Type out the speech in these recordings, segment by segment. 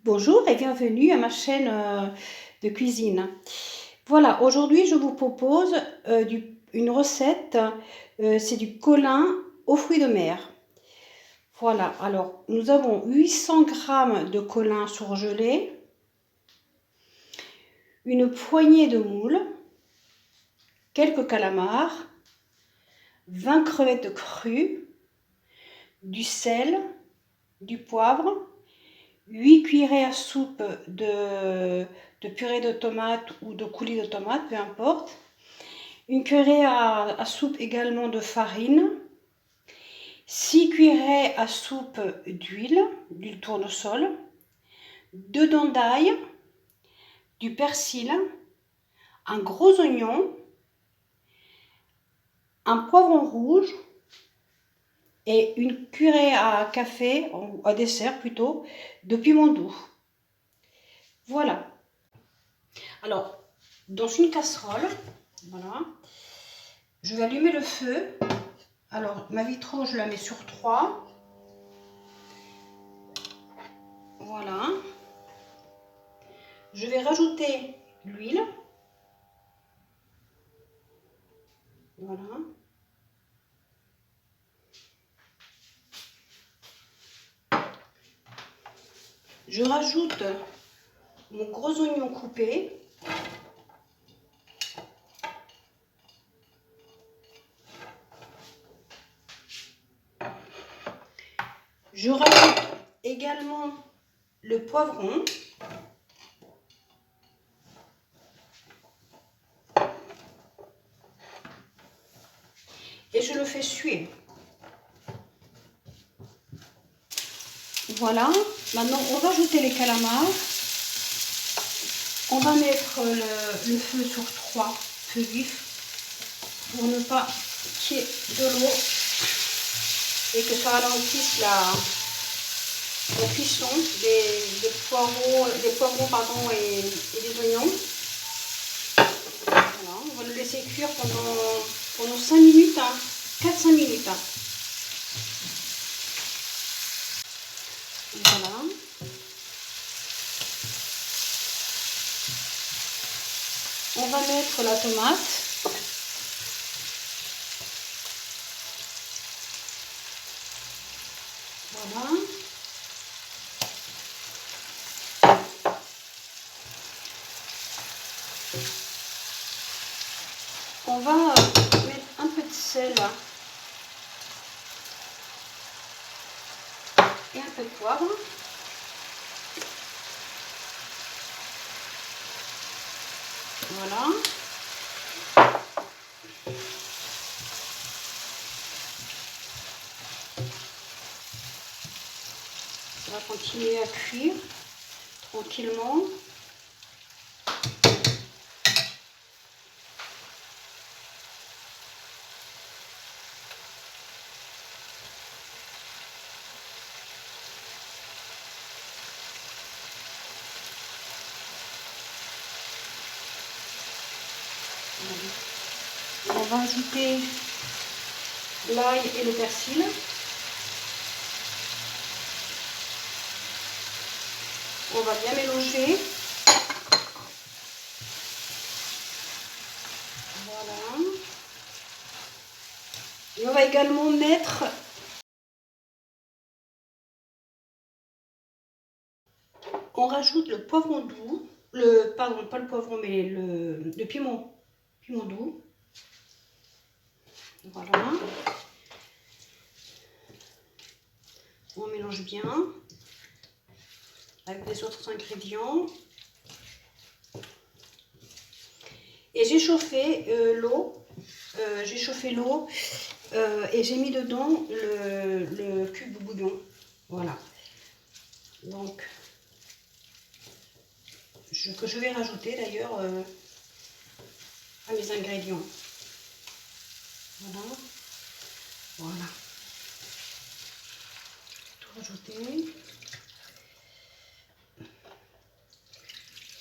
Bonjour et bienvenue à ma chaîne de cuisine. Voilà, aujourd'hui je vous propose une recette, c'est du colin aux fruits de mer. Voilà, alors nous avons 800 g de colin surgelé, une poignée de moules, quelques calamars, 20 crevettes crues, du sel, du poivre, 8 cuillerées à soupe de purée de tomate ou de coulis de tomate, peu importe. Une cuillerée à soupe également de farine. 6 cuillerées à soupe d'huile tournesol. 2 dents d'ail, du persil, un gros oignon, un poivron rouge et une cuillerée à café, à dessert plutôt, de piment doux. Voilà. Alors, dans une casserole, voilà, je vais allumer le feu. Alors, ma vitre, je la mets sur 3. Voilà. Je vais rajouter l'huile. Voilà. Je rajoute mon gros oignon coupé. Je rajoute également le poivron. Et je le fais suer. Voilà. Maintenant, on va ajouter les calamars. On va mettre le feu sur 3, feu vif, pour ne pas qu'il y ait de l'eau et que ça ralentisse la cuisson des poivrons pardon, et des oignons. Voilà, on va le laisser cuire pendant 5 minutes, 4-5 minutes. Voilà. On va mettre la tomate. Voilà. On va mettre un peu de sel et un peu de poivre. Voilà. On va continuer à cuire tranquillement. On va ajouter l'ail et le persil. On va bien mélanger. Voilà. Et on va également mettre on rajoute le poivron doux, pardon, pas le poivron, mais le piment doux. Voilà. On mélange bien avec les autres ingrédients. Et j'ai chauffé l'eau. Et j'ai mis dedans le cube de bouillon. Voilà. Donc, que je vais rajouter d'ailleurs à mes ingrédients. Voilà. Voilà. Tout rajouter.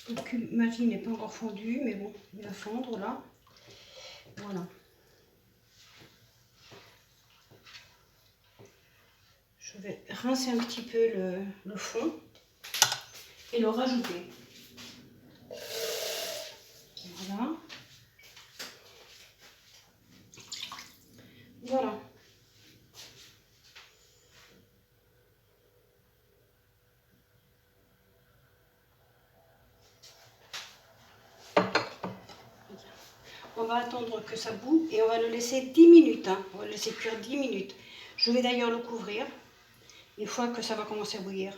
Le cube Maggi n'est pas encore fondu, mais bon, il va fondre là. Voilà. Je vais rincer un petit peu le fond. et le rajouter. Voilà. Voilà. On va attendre que ça bout et on va le laisser 10 minutes. Hein. On va le laisser cuire 10 minutes. Je vais d'ailleurs le couvrir une fois que ça va commencer à bouillir.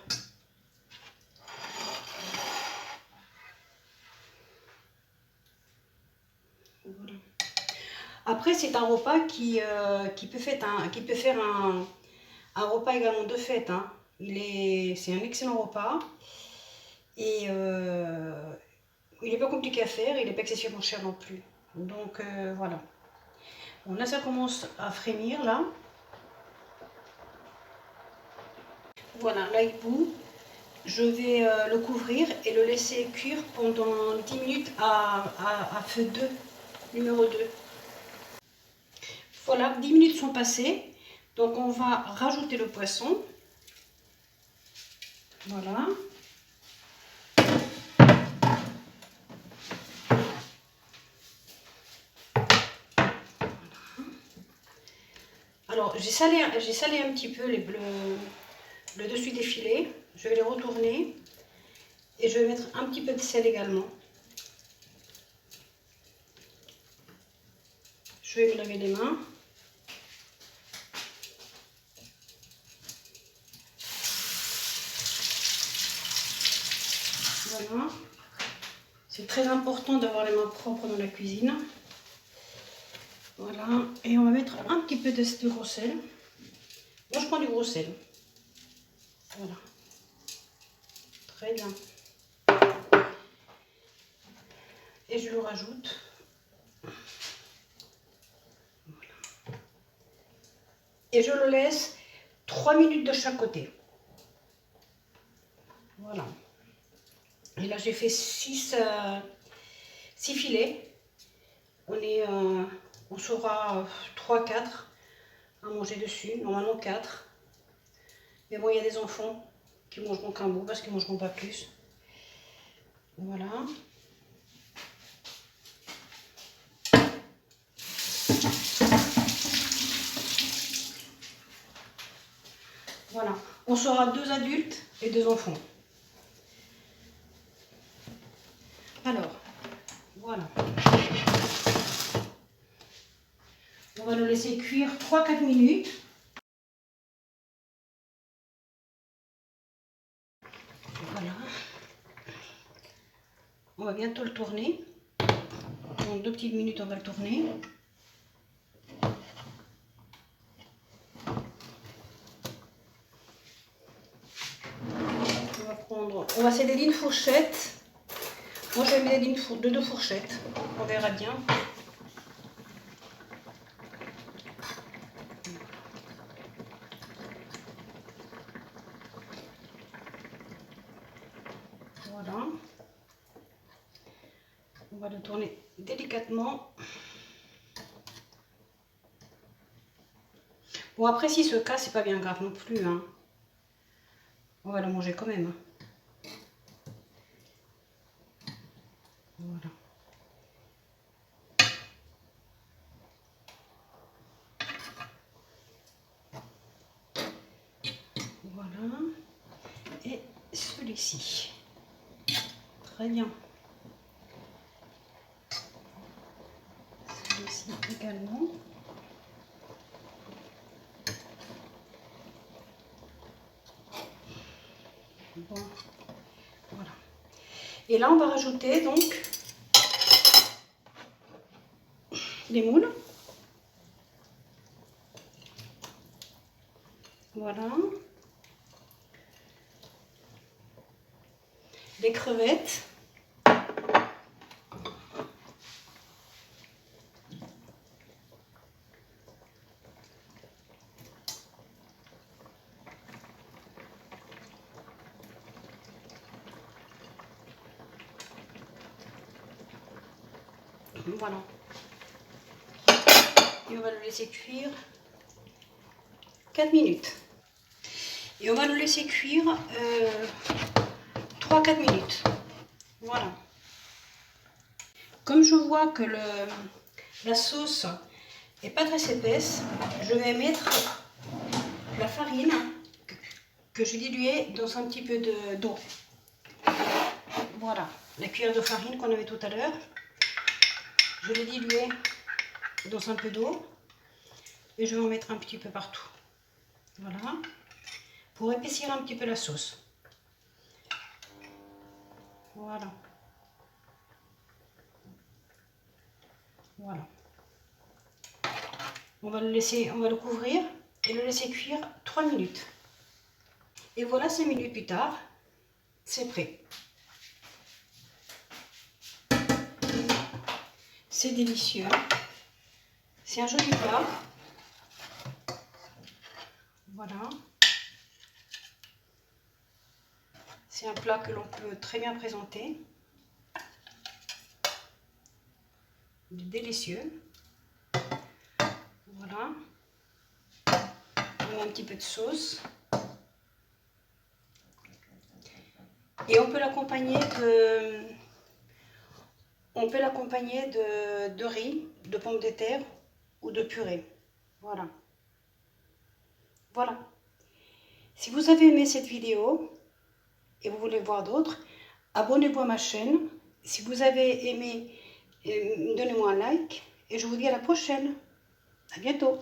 Voilà. Après, c'est un repas qui peut faire un repas également de fête. Hein. C'est un excellent repas et il n'est pas compliqué à faire, il n'est pas excessivement cher non plus. Donc voilà. Bon, là, ça commence à frémir là. Voilà, là il bout. Je vais le couvrir et le laisser cuire pendant 10 minutes à feu 2, numéro 2. Voilà, 10 minutes sont passées. Donc on va rajouter le poisson. Voilà. Alors j'ai salé un petit peu le dessus des filets. Je vais les retourner. Et je vais mettre un petit peu de sel également. Je vais me laver les mains. Voilà. C'est très important d'avoir les mains propres dans la cuisine. Voilà. Et on va mettre un petit peu de gros sel. Moi, je prends du gros sel. Voilà. Très bien. Et je le rajoute. Voilà. Et je le laisse 3 minutes de chaque côté. Voilà. Et là, j'ai fait 6 filets. On sera 3-4 à manger dessus. Normalement 4. Mais bon, il y a des enfants qui mangeront qu'un bout parce qu'ils ne mangeront pas plus. Voilà. Voilà. On sera 2 adultes et 2 enfants. Alors, voilà. On va le laisser cuire 3-4 minutes. Voilà. On va bientôt le tourner. Dans 2 petites minutes, on va le tourner. On va s'aider d'une fourchette. Moi, je vais m'aider de 2 fourchettes. On verra bien. Voilà. On va le tourner délicatement. Bon, après, s'il se casse, c'est pas bien grave non plus. Hein. On va le manger quand même. Voilà. Voilà. Et celui-ci. Très bien. Celui-ci également. Bon. Voilà. Et là, on va rajouter donc les moules. Voilà. Les crevettes. Voilà. Et on va le laisser cuire 4 minutes. Et on va le laisser cuire 3-4 3-4 minutes. Voilà. Comme je vois que la sauce n'est pas très épaisse, je vais mettre la farine que je diluais dans un petit peu d'eau. Voilà, la cuillère de farine qu'on avait tout à l'heure, je l'ai diluée dans un peu d'eau et je vais en mettre un petit peu partout. Voilà, pour épaissir un petit peu la sauce. Voilà. Voilà. On va le couvrir et le laisser cuire 3 minutes. Et voilà, 5 minutes plus tard, c'est prêt. C'est délicieux. C'est un joli plat. Voilà. C'est un plat que l'on peut très bien présenter. Délicieux. Voilà. On met un petit peu de sauce. Et on peut l'accompagner de riz, de pommes de terre ou de purée. Voilà. Voilà. Si vous avez aimé cette vidéo et vous voulez voir d'autres, abonnez-vous à ma chaîne. Si vous avez aimé, donnez-moi un like et je vous dis à la prochaine. À bientôt.